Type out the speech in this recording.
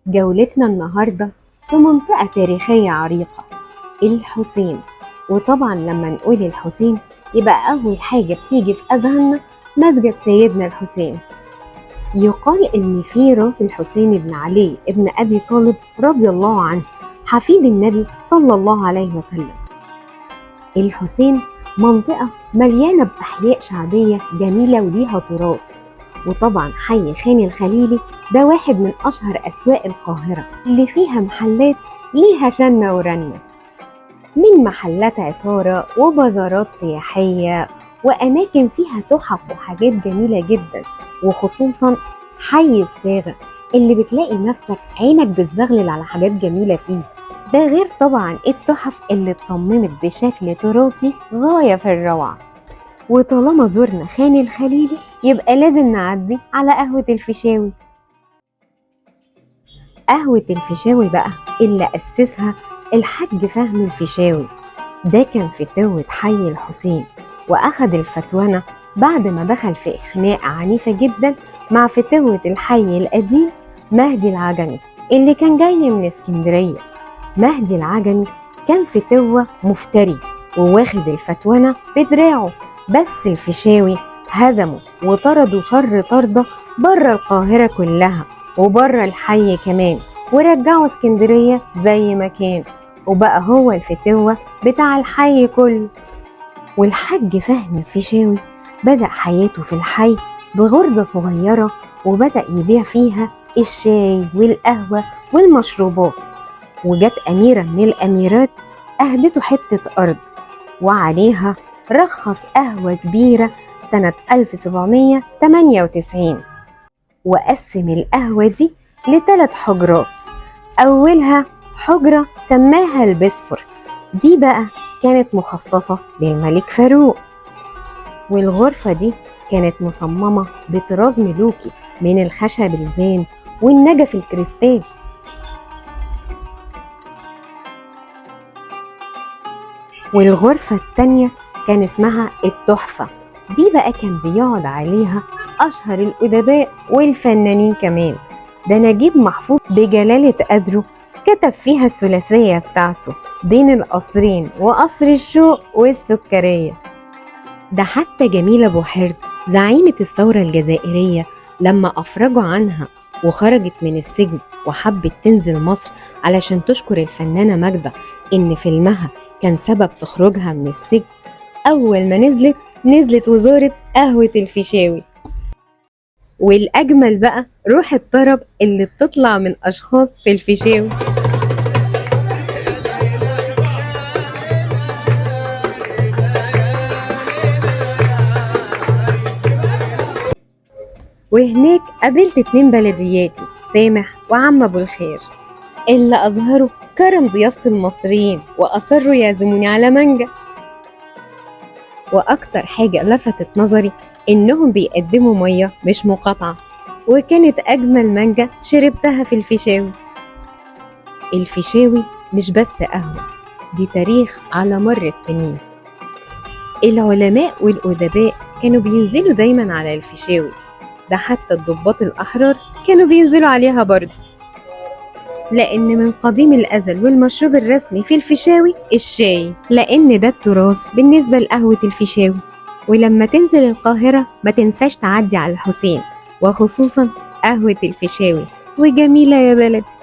جولتنا النهاردة في منطقة تاريخية عريقة، الحسين. وطبعا لما نقول الحسين يبقى أول حاجة بتيجي في أذهاننا مسجد سيدنا الحسين. يقال إن في راس الحسين بن علي ابن أبي طالب رضي الله عنه حفيد النبي صلى الله عليه وسلم. الحسين منطقة مليانة بأحياء شعبية جميلة وليها تراث. وطبعا حي خان الخليلي ده واحد من أشهر أسواق القاهرة اللي فيها محلات ليها شنة ورنة، من محلات عطارة وبازارات سياحية وأماكن فيها تحف وحاجات جميلة جدا، وخصوصا حي الصاغة اللي بتلاقي نفسك عينك بتزغلل على حاجات جميلة فيه. ده غير طبعا التحف اللي اتصممت بشكل تراثي غاية في الروعة. وطالما زرنا خان الخليلي يبقى لازم نعدي على قهوة الفيشاوي. قهوة الفيشاوي بقى اللي أسسها الحاج فهمي الفيشاوي، ده كان فتوة حي الحسين، وأخد الفتوانة بعد ما دخل في خناقة عنيفة جدا مع فتوة الحي القديم مهدي العجمي اللي كان جاي من اسكندرية. مهدي العجمي كان فتوة مفتري وواخد الفتوانة بدراعه، بس الفيشاوي هزمه وطردوا شر طردة بره القاهرة كلها وبره الحي كمان، ورجعوا اسكندرية زي ما كان، وبقى هو الفتوة بتاع الحي كله. والحاج فهمي الفيشاوي بدأ حياته في الحي بغرزة صغيرة، وبدأ يبيع فيها الشاي والقهوة والمشروبات. وجت أميرة من الأميرات أهدته حتة أرض وعليها رخص قهوة كبيرة سنة 1798، وقسم القهوة دي ل3 حجرات. أولها حجرة سماها البسفور، دي بقى كانت مخصصة للملك فاروق، والغرفة دي كانت مصممة بطراز ملوكي من الخشب الزان والنجف الكريستال. والغرفة التانية كان اسمها التحفة، دي بقى كان بيقعد عليها أشهر الأدباء والفنانين كمان. ده نجيب محفوظ بجلالة قدره كتب فيها الثلاثية بتاعته بين القصرين وقصر الشوق والسكرية. ده حتى جميلة بوحرد زعيمة الثورة الجزائرية لما أفرجوا عنها وخرجت من السجن وحبت تنزل مصر علشان تشكر الفنانة ماجدة إن فيلمها كان سبب في خروجها من السجن، أول ما نزلت وزارة قهوة الفيشاوي. والأجمل بقى روح الطرب اللي بتطلع من أشخاص في الفيشاوي. وهناك قابلت 2 بلدياتي، سامح وعم أبو الخير، اللي أظهروا كرم ضيافة المصريين وأصروا يعزموني على مانجا. وأكتر حاجة لفتت نظري إنهم بيقدموا مية مش مقاطعة، وكانت أجمل مانجا شربتها في الفيشاوي. الفيشاوي مش بس قهوة، دي تاريخ على مر السنين. العلماء والأدباء كانوا بينزلوا دايما على الفيشاوي، ده حتى الضباط الأحرار كانوا بينزلوا عليها برضو، لأن من قديم الأزل والمشروب الرسمي في الفيشاوي الشاي، لأن ده التراث بالنسبة لقهوة الفيشاوي. ولما تنزل القاهرة ما تنساش تعدي على الحسين، وخصوصا قهوة الفيشاوي، وجميلة يا بلدي.